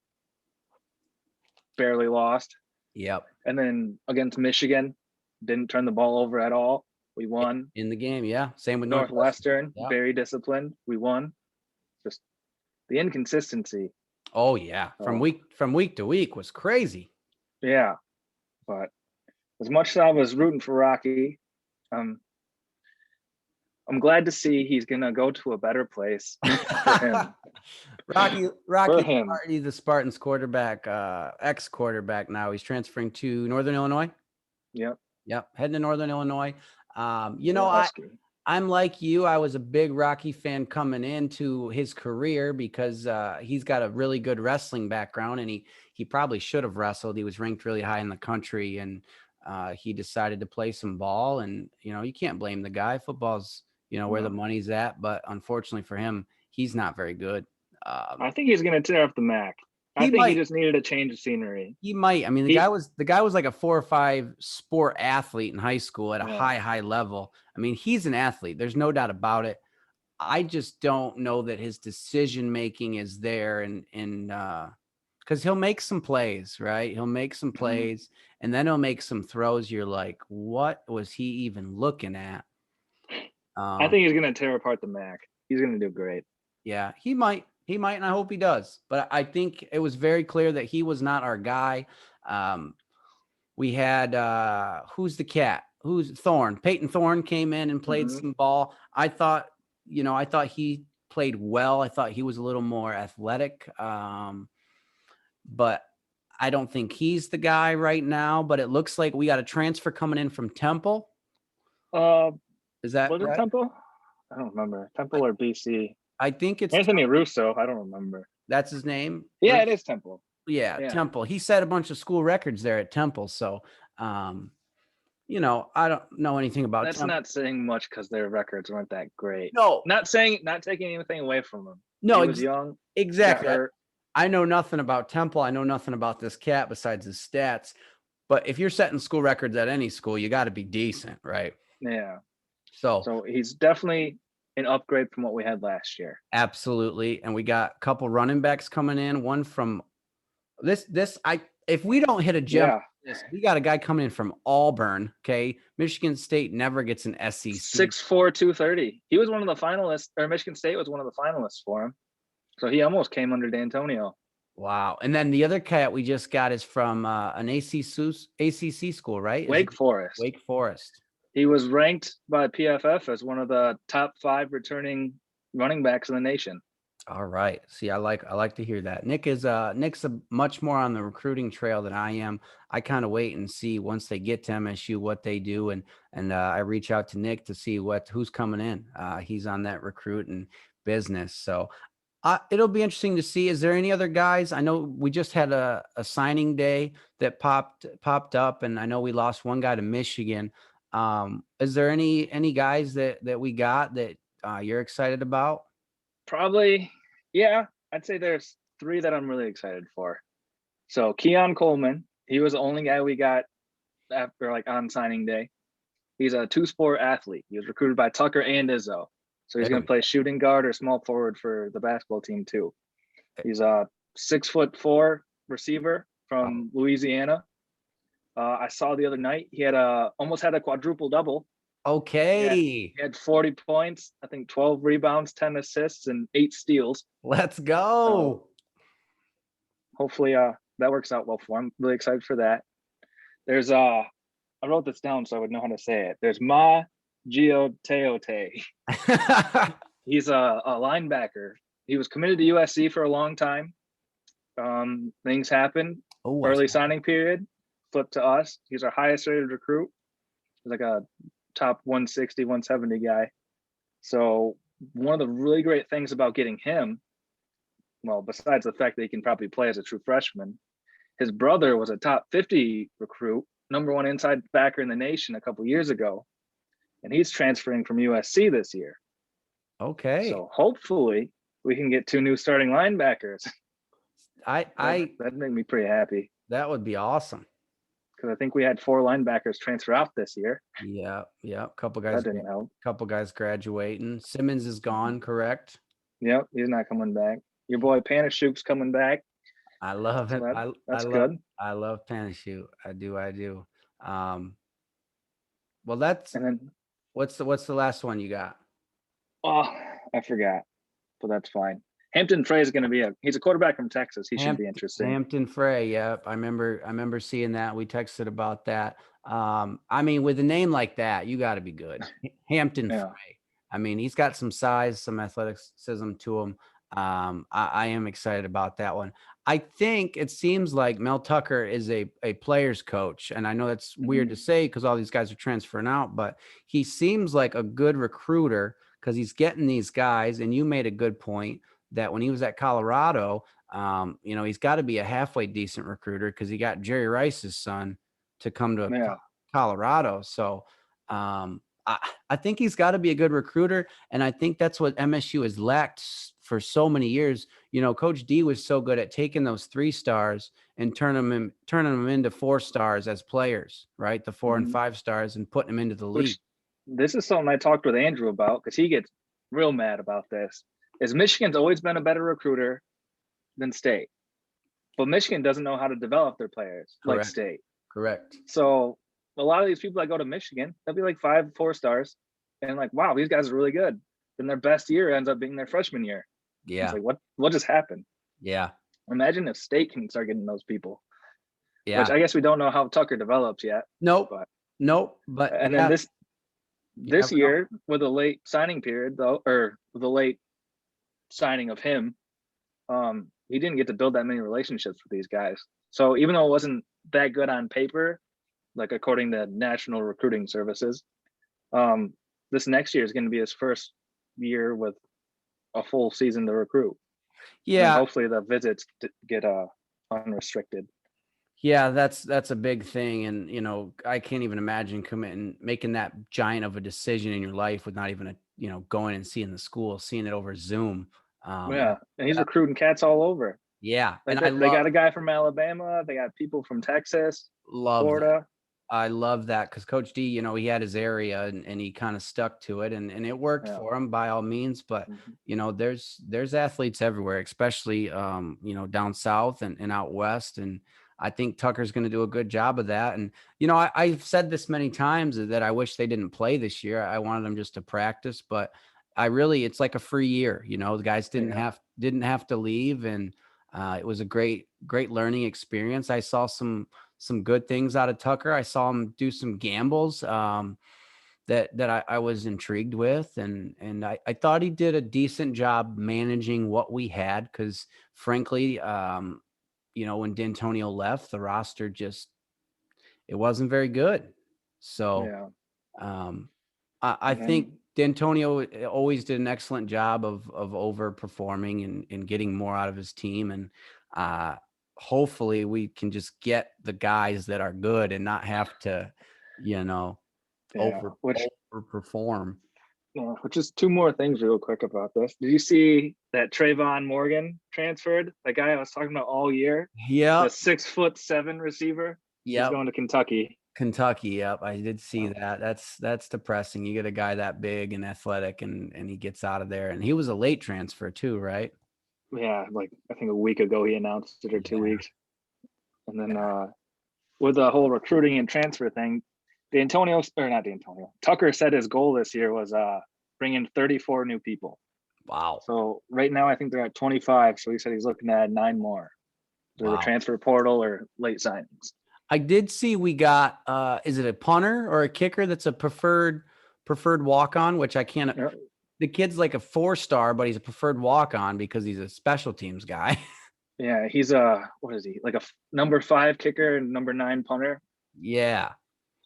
barely lost. Yep. And then against Michigan, didn't turn the ball over at all. We won. In the game, yeah. Same with Northwestern. Northwestern, Yeah. very disciplined. We won. Just the inconsistency. Oh yeah. From Oh, week to week was crazy. yeah. But as much as I was rooting for Rocky, um, I'm glad to see he's gonna go to a better place for him. Rocky For him. Marty, the Spartans quarterback, ex-quarterback now. He's transferring to Northern Illinois. Yep. Yep, heading to Northern Illinois. Go Husky. I'm like you. I was a big Rocky fan coming into his career because he's got a really good wrestling background, and he probably should have wrestled. He was ranked really high in the country, and he decided to play some ball. And you can't blame the guy. Football's where the No. money's at, but unfortunately for him, he's not very good. I think he's gonna tear up the MAC. I He think he might. just needed a change of scenery. He might. I mean, He, the guy was like a 4 or 5 sport athlete in high school at a yeah. high level. I mean, he's an athlete. There's no doubt about it. I just don't know that his decision making is there, and because he'll make some plays, right? He'll make some plays, and then he'll make some throws. You're like, what was he even looking at? I think he's gonna tear apart the MAC. He's gonna do great. Yeah, he might, and I hope he does. But I think it was very clear that he was not our guy. We had who's the cat? Who's Thorne? Peyton Thorne came in and played some ball. I thought he played well. I thought he was a little more athletic. But I don't think he's the guy right now. But it looks like we got a transfer coming in from Temple. Is that Was it right? Temple? I don't remember. Temple or BC. I think it's Anthony Russo. I don't remember. That's his name. Yeah, it is Temple. Yeah, Temple. He set a bunch of school records there at Temple. So, I don't know anything about That's Temple. not saying much because their records weren't that great. No, not taking anything away from him. No, he was young. Exactly. I know nothing about Temple. I know nothing about this cat besides his stats. But if you're setting school records at any school, you got to be decent, right? Yeah. So he's definitely an upgrade from what we had last year. Absolutely. And we got a couple running backs coming in. One from if we don't hit a gem, we got a guy coming in from Auburn. Okay. Michigan State never gets an SEC. 6'4", 230. He was one of the finalists, or Michigan State was one of the finalists for him. So he almost came under D'Antonio. Wow. And then the other cat we just got is from an ACC school, right? Wake Forest. Wake Forest. He was ranked by PFF as one of the top 5 returning running backs in the nation. All right. See, I like to hear that. Nick's a much more on the recruiting trail than I am. I kind of wait and see once they get to MSU what they do, and I reach out to Nick to see who's coming in. He's on that recruiting business, so it'll be interesting to see. Is there any other guys? I know we just had a signing day that popped up, and I know we lost one guy to Michigan. Is there any guys that we got that you're excited about? Probably, yeah. I'd say there's 3 that I'm really excited for. So Keon Coleman, he was the only guy we got after on signing day. He's a 2-sport athlete. He was recruited by Tucker and Izzo. So he's going to play shooting guard or small forward for the basketball team too. He's a 6'4" receiver from Louisiana. I saw the other night he had almost had a quadruple double. Okay. He had 40 points, I think 12 rebounds, 10 assists, and 8 steals. Let's go. Hopefully that works out well for him. Really excited for that. There's I wrote this down so I would know how to say it. There's Ma Gioteote. He's a linebacker. He was committed to USC for a long time. Things happened. Early signing period. Flipped to us. He's our highest rated recruit. He's like a top 160, 170 guy. So one of the really great things about getting him, well, besides the fact that he can probably play as a true freshman, his brother was a top 50 recruit, number 1 inside backer in the nation a couple years ago. And he's transferring from USC this year. Okay. So hopefully we can get 2 new starting linebackers. That'd make me pretty happy. That would be awesome. Because I think we had 4 linebackers transfer out this year. Yeah. Couple guys. That didn't help. Couple guys graduating. Simmons is gone, correct? Yep, he's not coming back. Your boy Panashuk's coming back. I love it. That's good. I love Panashuk. I do. Well, that's. And then what's the last one you got? Oh, I forgot, but that's fine. Hampton Frey is going to be he's a quarterback from Texas. He should be Hampton, interesting. Hampton Frey. Yep. I remember seeing that. We texted about that. I mean, with a name like that, you got to be good. Hampton Yeah. Frey. I mean, he's got some size, some athleticism to him. I am excited about that one. I think it seems like Mel Tucker is a player's coach. And I know that's weird to say because all these guys are transferring out, but he seems like a good recruiter because he's getting these guys. And you made a good point that when he was at Colorado, he's got to be a halfway decent recruiter because he got Jerry Rice's son to come to Colorado. So I think he's got to be a good recruiter. And I think that's what MSU has lacked for so many years. Coach D was so good at taking those 3 stars and turning them into 4 stars as players, right? The 4 and 5 stars and putting them into the league. This is something I talked with Andrew about because he gets real mad about this. Is Michigan's always been a better recruiter than State, but Michigan doesn't know how to develop their players like State. Correct. So a lot of these people that go to Michigan, they'll be like 4 stars and like, wow, these guys are really good. Then their best year ends up being their freshman year. Yeah. It's like, what just happened? Yeah. Imagine if State can start getting those people. Yeah. Which I guess we don't know how Tucker develops yet. Nope. But and then this year with a late signing period though, or the late signing of him, he didn't get to build that many relationships with these guys. So even though it wasn't that good on paper, like according to national recruiting services, this next year is going to be his first year with a full season to recruit. Yeah. And hopefully the visits get unrestricted. Yeah, that's a big thing. And, I can't even imagine making that giant of a decision in your life with not even going and seeing the school, seeing it over Zoom. And he's recruiting cats all over. Yeah. Like they got a guy from Alabama. They got people from Texas, Florida. That. I love that because Coach D, he had his area and he kind of stuck to it and it worked for him by all means. But, there's athletes everywhere, especially, down south and out west. And I think Tucker's going to do a good job of that. And, I've said this many times that I wish they didn't play this year. I wanted them just to practice, but it's like a free year. The guys didn't have to leave. And it was a great learning experience. I saw some good things out of Tucker. I saw him do some gambles that I was intrigued with. And I thought he did a decent job managing what we had. Cause frankly, when D'Antonio left, the roster it wasn't very good. So I think D'Antonio always did an excellent job of overperforming and getting more out of his team. And hopefully we can just get the guys that are good and not have to, overperform. Yeah, which is 2 more things real quick about this. Did you see that Trayvon Morgan transferred? That guy I was talking about all year? Yeah. The 6'7" receiver? Yeah. He's going to Kentucky. Yep. I did see that. That's depressing. You get a guy that big and athletic and he gets out of there. And he was a late transfer too, right? Yeah, like I think a week ago he announced it, or 2 weeks. And then with the whole recruiting and transfer thing, Tucker said his goal this year was bring in 34 new people. Wow. So right now I think they're at 25. So he said he's looking to add 9 more through the transfer portal or late signings. I did see we got is it a punter or a kicker that's a preferred walk-on, which I can't the kid's like a 4-star, but he's a preferred walk-on because he's a special teams guy. Yeah, he's what is he? Like a number 5 kicker and number 9 punter. Yeah.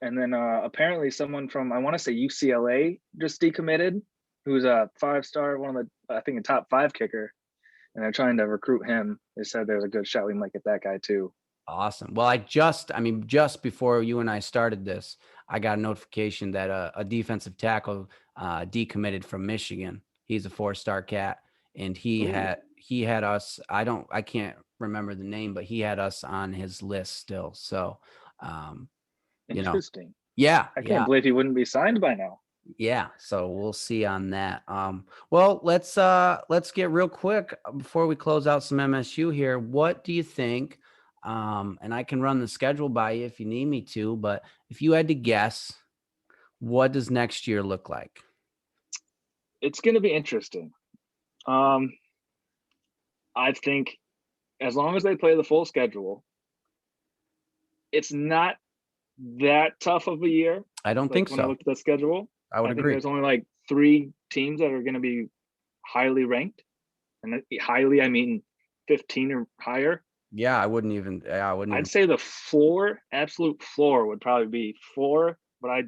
And then apparently someone from, I want to say UCLA just decommitted, who's a 5-star, one of the, I think a top 5 kicker. And they're trying to recruit him. They said there's a good shot we might get that guy too. Awesome. Well, just before you and I started this, I got a notification that a defensive tackle decommitted from Michigan. He's a 4-star cat, and he had us. I can't remember the name, but he had us on his list still. So, interesting. Yeah, I can't believe he wouldn't be signed by now. Yeah, so we'll see on that. Well, let's get real quick before we close out some MSU here. What do you think? And I can run the schedule by you if you need me to, but if you had to guess, what does next year look like? It's going to be interesting. I think as long as they play the full schedule, it's not that tough of a year. I don't Like think when I so. looked at the schedule, I would I think agree. there's only like 3 teams that are going to be highly ranked, and highly I mean 15 or higher. Yeah, I wouldn't even. Yeah, I wouldn't I'd even. say the floor, absolute floor, would probably be 4, but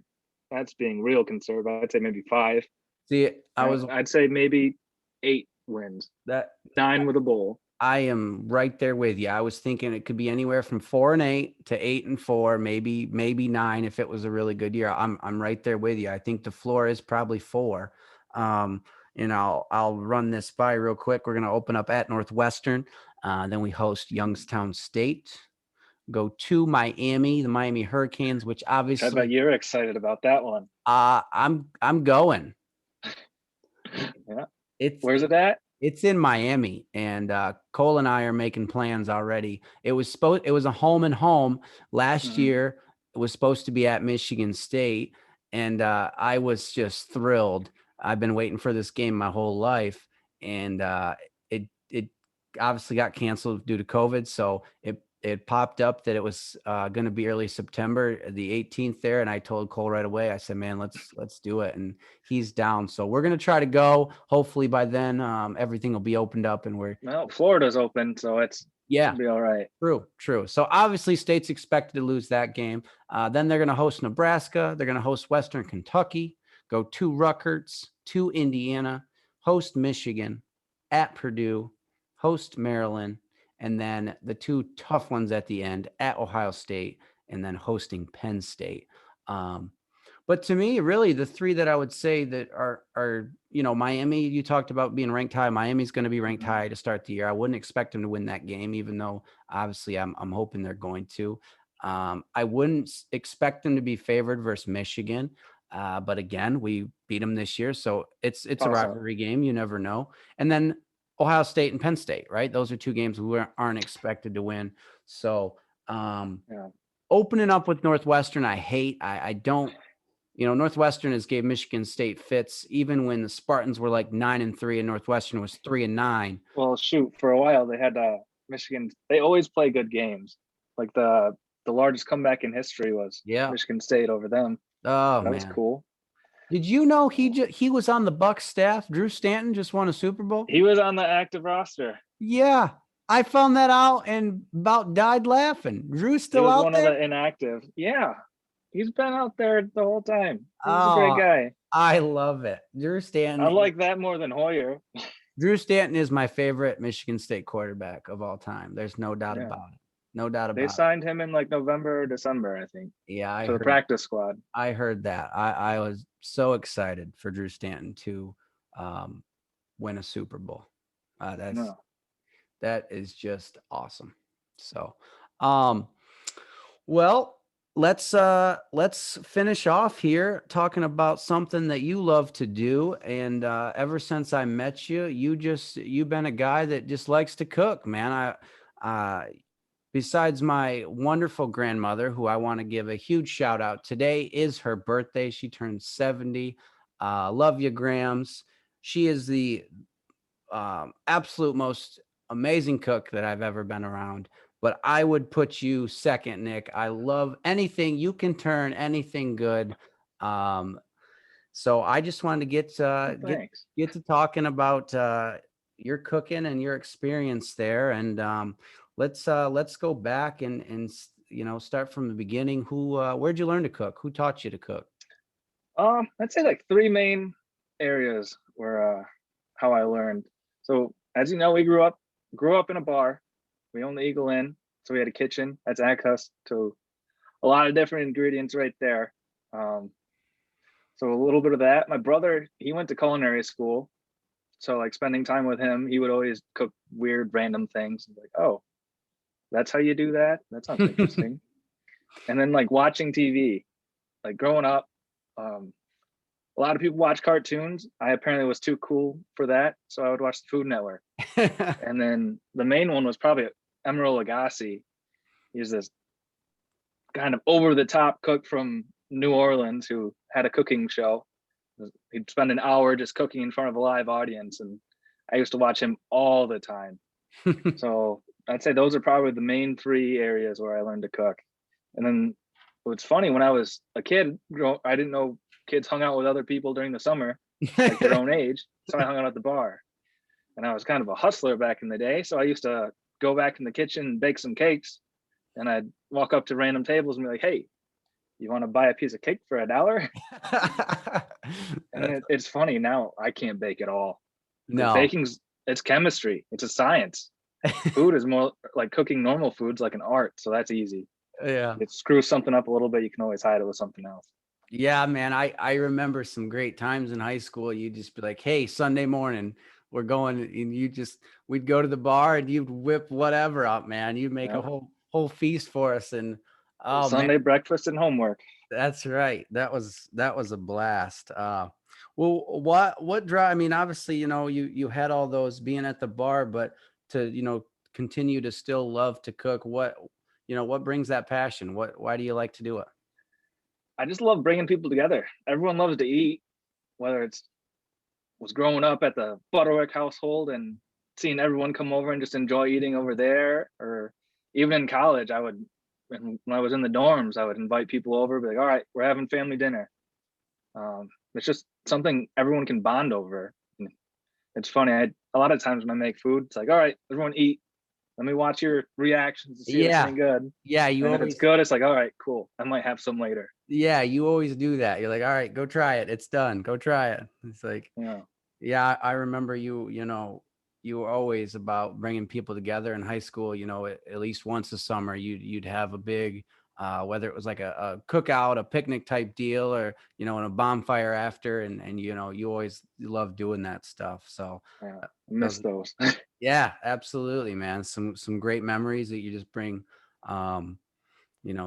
that's being real conservative. I'd say maybe 5. See, I was I'd say maybe 8 wins, that 9 with a bowl. I am right there with you. I was thinking it could be anywhere from 4-8 to 8-4, maybe 9 if it was a really good year. I'm right there with you. I think the floor is probably 4. I'll run this by real quick. We're gonna open up at Northwestern. Then we host Youngstown State. Go to Miami, the Miami Hurricanes, which I bet obviously you're excited about that one. I'm going. Yeah. It's Where's it at? It's in Miami, and Cole and I are making plans already. It was a home and home last Mhm. year. It was supposed to be at Michigan State, and I was just thrilled. I've been waiting for this game my whole life, and it obviously got canceled due to COVID. So it popped up that it was going to be early September, the 18th there, and I told Cole right away. I said, "Man, let's do it," and he's down. So we're going to try to go. Hopefully by then, everything will be opened up and Well, Florida's open, so yeah, should be all right. true. So obviously State's expected to lose that game. Then they're going to host Nebraska. They're going to host Western Kentucky, go to Rutgers, to Indiana, host Michigan, at Purdue, host Maryland, and then the 2 tough ones at the end at Ohio State, and then hosting Penn State. But to me, really, the 3 that I would say that are Miami. You talked about being ranked high. Miami's going to be ranked Mhm. high to start the year. I wouldn't expect them to win that game, even though obviously I'm hoping they're going to. I wouldn't expect them to be favored versus Michigan, but again, we beat them this year, so it's a Toss up. rivalry game. You never know. And then Ohio State and Penn State, right? Those are 2 games we aren't expected to win. So Yeah. opening up with Northwestern, I hate. I don't. Northwestern has gave Michigan State fits, even when the Spartans were like 9-3 and Northwestern was 3-9. Well, shoot, for a while they had Michigan. They always play good games. Like the largest comeback in history was Yeah. Michigan State over them. Oh That was man. cool. Did you know he was on the Bucs staff? Drew Stanton just won a Super Bowl. He was on the active roster. Yeah, I found that out and about died laughing. Drew's He still was out one of there. the inactive. Yeah, he's been out there the whole time. He was a great Oh, guy. I love it. I like that more than Hoyer. Drew Stanton is my favorite Michigan State quarterback of all time. There's no doubt Yeah. about it. No doubt They about it. signed him in like November or December, I think, Yeah, to the practice squad. I heard that. I was so excited for Drew Stanton to win a Super Bowl. No. That is just awesome. So, well, let's finish off here talking about something that you love to do. And ever since I met you, you've been a guy that just likes to cook, man. Besides my wonderful grandmother, who I want to give a huge shout out. Today is her birthday. She turned 70. Love you, Grams. She is the absolute most amazing cook that I've ever been around. But I would put you second, Nick. I love anything you can turn anything good. Um, so I just wanted to Well, thanks. get to talking about your cooking and your experience there, and let's go back and start from the beginning. Where'd you learn to cook? Who taught you to cook? I'd say like 3 main areas were how I learned. So as you know, we grew up in a bar. We owned the Eagle Inn, so we had a kitchen. That's access to a lot of different ingredients right there. So a little bit of that. My brother, he went to culinary school, so like spending time with him, he would always cook weird, random things. Like, oh, that's how you do that. That sounds interesting. And then like watching TV, like growing up, a lot of people watch cartoons. I apparently was too cool for that, so I would watch the Food Network. And then the main one was probably Emeril Lagasse. He's this kind of over the top cook from New Orleans who had a cooking show. He'd spend an hour just cooking in front of a live audience, and I used to watch him all the time. So I'd say those are probably the main three areas where I learned to cook. And then what's funny, when I was a kid, I didn't know kids hung out with other people during the summer, like their own age. So I hung out at the bar. And I was kind of a hustler back in the day. So I used to go back in the kitchen and bake some cakes. And I'd walk up to random tables and be like, hey, you want to buy a piece of cake for $1? And then That's it's funny now, I can't bake at all because no. it's chemistry, it's a science. Food is more like cooking normal foods like an art. So that's easy. Yeah. It screws something up a little bit, you can always hide it with something else. Yeah, man. I remember some great times in high school. You'd just be like, hey, Sunday morning, we're going, and we'd go to the bar and you'd whip whatever up, man. You'd make a Yeah. whole feast for us. And oh man, Sunday breakfast and homework. that's right. That was a blast. Well, what drive? I mean, obviously, you had all those being at the bar, but to continue to still love to cook. What brings that passion? Why do you like to do it? I just love bringing people together. Everyone loves to eat, whether it's was growing up at the Butterwick household and seeing everyone come over and just enjoy eating over there, or even in college, when I was in the dorms, I would invite people over, be like, all right, we're having family dinner. It's just something everyone can bond over. And it's funny. A lot of times when I make food, it's like, all right, everyone eat. Let me watch your reactions to see if it's Yeah, any good. yeah. And if it's good, it's like, all right, cool. I might have some later. You always do that. You're like, all right, go try it. It's done. Go try it. It's like, Yeah. yeah, I remember you were always about bringing people together in high school. At least once a summer, you'd have a big, whether it was like a cookout, a picnic type deal, or and a bonfire after, and you always love doing that stuff. So Yeah. I miss those, those. yeah, absolutely, man. Some great memories that you just bring, um,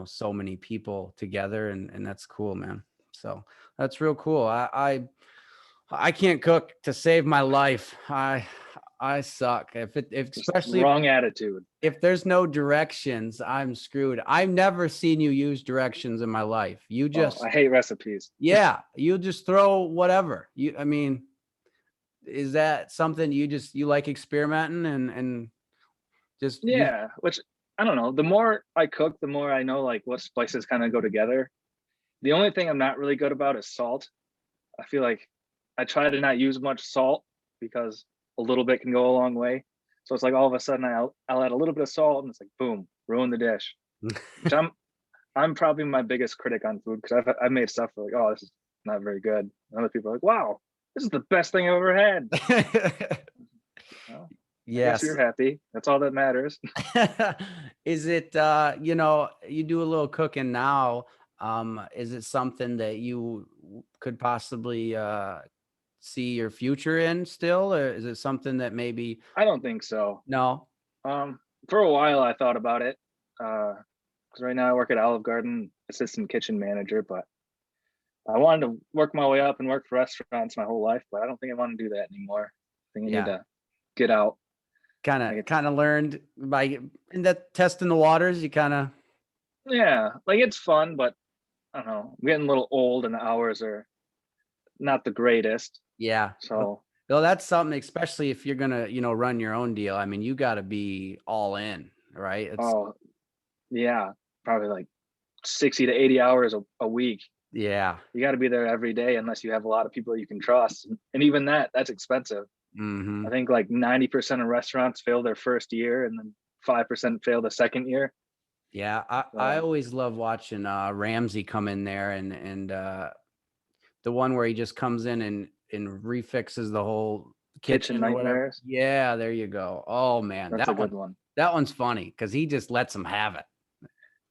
so many people together, and that's cool, man. So that's real cool. I can't cook to save my life. I suck. Just Especially wrong attitude. if there's no directions, I'm screwed. I've never seen you use directions in my life. You Oh, just I hate recipes. yeah, you just throw whatever. I mean, is that something you like experimenting and just use? Yeah, which I don't know. The more I cook, the more I know like what spices kind of go together. The only thing I'm not really good about is salt. I feel like I try to not use much salt because a little bit can go a long way. So it's like all of a sudden I'll add a little bit of salt and it's like boom, ruin the dish. Which I'm probably my biggest critic on food because I've made stuff like, oh, this is not very good. And other people are like, wow, this is the best thing I've ever had. Well, I guess Yes. you're happy. That's all that matters. Is it you do a little cooking now? Is it something that you could possibly see your future in still, or is it something that maybe I don't think so. no? Um, for a while I thought about it. Because right now I work at Olive Garden, assistant kitchen manager, but I wanted to work my way up and work for restaurants my whole life, but I don't think I want to do that anymore. I think I need Yeah, to get out. kind Like of it's kind of learned by in that testing the waters. You kind of yeah, like it's fun, but I don't know. I'm getting a little old and the hours are not the greatest. yeah. So Well, that's something, especially if you're gonna run your own deal. I mean, you got to be all in, right? It's oh yeah, probably like 60 to 80 hours a week. yeah. You got to be there every day unless you have a lot of people you can trust. And even that's expensive. I Hmm. think like 90% of restaurants fail their first year and then 5% fail the second year. Yeah, I So, always love watching Ramsey come in there and the one where he just comes in and refixes the whole kitchen kitchen or whatever. nightmares. Yeah, there you go. Oh man, That's a good one. that one's funny because he just lets them have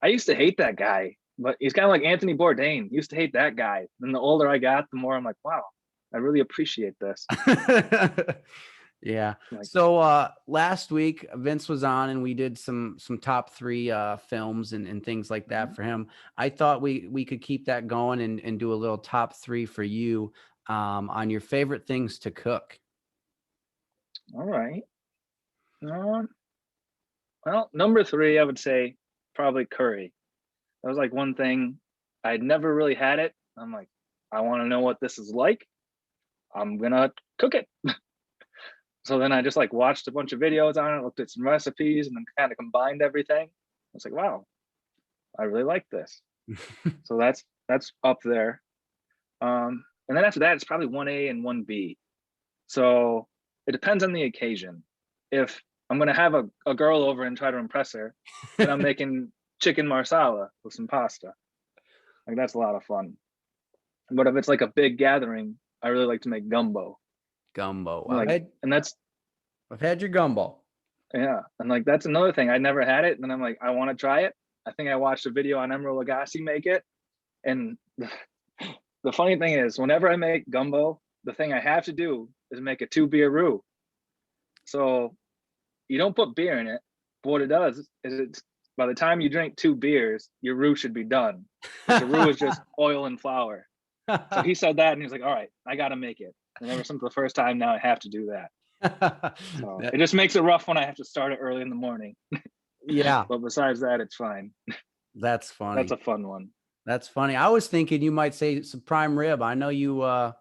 I used to hate that guy, but he's kind of like Anthony Bourdain. Used to hate that guy. And the older I got, the more I'm like, wow, I really appreciate this. it. Yeah. Like, So last week Vince was on and we did some top three films and things like that mhm. for him. I thought we could keep that going and do a little top three for you on your favorite things to cook. All right. Um, well, number three, I would say probably curry. That was like one thing I'd never really had it. I'm like, I want to know what this is like. I'm gonna cook it. So then I just like watched a bunch of videos on it, looked at some recipes, and then kind of combined everything. I was like, wow, I really like this. So that's up there. And then after that, it's probably 1A and 1B. So it depends on the occasion. If I'm gonna have a girl over and try to impress her, then I'm making chicken marsala with some pasta. Like that's a lot of fun. But if it's like a big gathering, I really like to make gumbo. Gumbo. Like, and that's I've had your gumbo. yeah, and like that's another thing. I never had it, and then I'm like, I want to try it. I think I watched a video on Emeril Lagasse make it, and the funny thing is, whenever I make gumbo, the thing I have to do is make a 2 beer roux. So you don't put beer in it, but what it does is it's by the time you drink 2 beers, your roux should be done. The roux is just oil and flour. So he said that, and he's like, "All right, I got to make it." And ever since the first time, now I have to do that. So it just makes it rough when I have to start it early in the morning. Yeah, But besides that, it's fine. that's funny. That's a fun one. That's funny. I was thinking you might say some prime rib. I know you love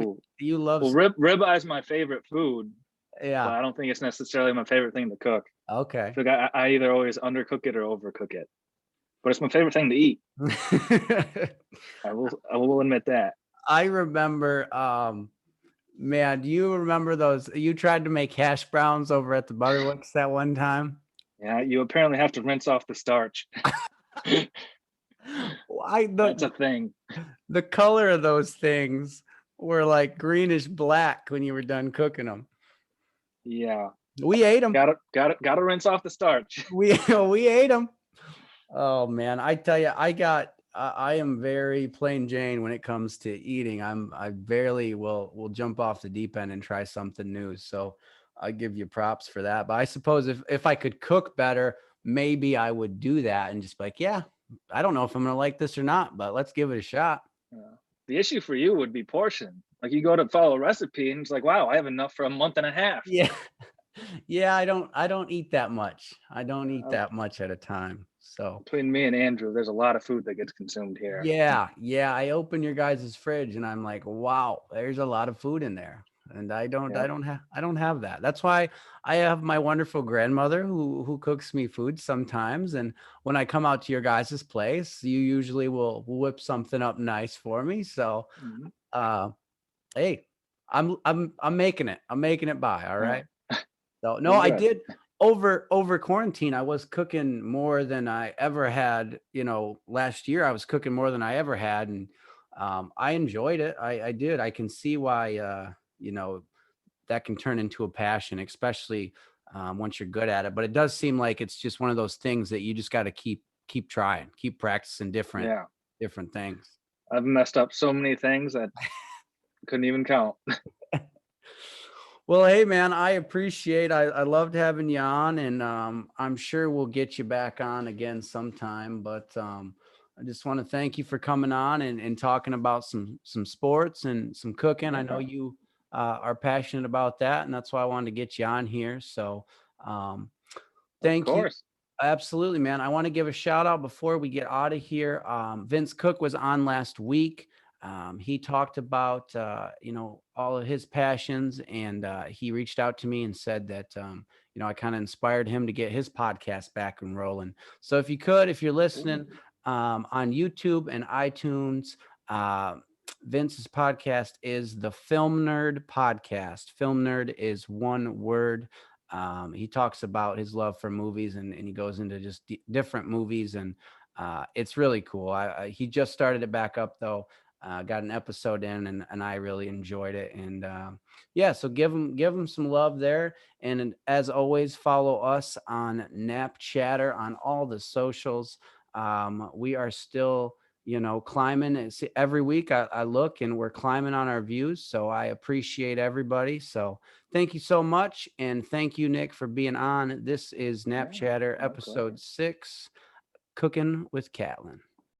Ooh. you love Well, ribeye is my favorite food, but yeah. I don't think it's necessarily my favorite thing to cook. Okay. I think I either always undercook it or overcook it. But it's my favorite thing to eat. I will admit that. I remember man, do you remember those you tried to make hash browns over at the Butterworks that one time? Yeah, you apparently have to rinse off the starch. That's a thing. The color of those things were like greenish black when you were done cooking them. Yeah. We ate them. Gotta rinse off the starch. We ate them. Oh man, I tell you, I am very plain Jane when it comes to eating. I barely will jump off the deep end and try something new. So I give you props for that. But I suppose if I could cook better, maybe I would do that and just be like, yeah, I don't know if I'm gonna like this or not, but let's give it a shot. The issue for you would be portion. Like you go to follow a recipe and it's like, wow, I have enough for a month and a half. Yeah. Yeah, I don't eat that much. I don't eat that much at a time. So between me and Andrew, there's a lot of food that gets consumed here. yeah. I open your guys' fridge and I'm like, wow, there's a lot of food in there. And I don't have that. That's why I have my wonderful grandmother who cooks me food sometimes. And when I come out to your guys' place, you usually will whip something up nice for me. So hey, I'm making it. I'm making it by. All right. So no, I did over quarantine. I was cooking more than I ever had. Last year I was cooking more than I ever had, and I enjoyed it. I did. I can see why that can turn into a passion, especially once you're good at it. But it does seem like it's just one of those things that you just got to keep trying, keep practicing different things. I've messed up so many things that couldn't even count. Well, hey man, I appreciate. I loved having you on, and I'm sure we'll get you back on again sometime. But I just want to thank you for coming on and talking about some sports and some cooking. I know you are passionate about that, and that's why I wanted to get you on here. So thank you. Absolutely, man. I want to give a shout out before we get out of here. Vince Cook was on last week. He talked about, all of his passions, and he reached out to me and said that, I kind of inspired him to get his podcast back and rolling. So if you're listening on YouTube and iTunes, Vince's podcast is the Film Nerd Podcast. Film Nerd is one word. He talks about his love for movies and he goes into just different movies, and it's really cool. He just started it back up though. Got an episode in and I really enjoyed it. And so give them some love there. And as always, follow us on Nap Chatter on all the socials. We are still, climbing. Every week I look and we're climbing on our views. So I appreciate everybody. So thank you so much. And thank you, Nick, for being on. This is Nap Chatter episode 6, Cooking with Catlin.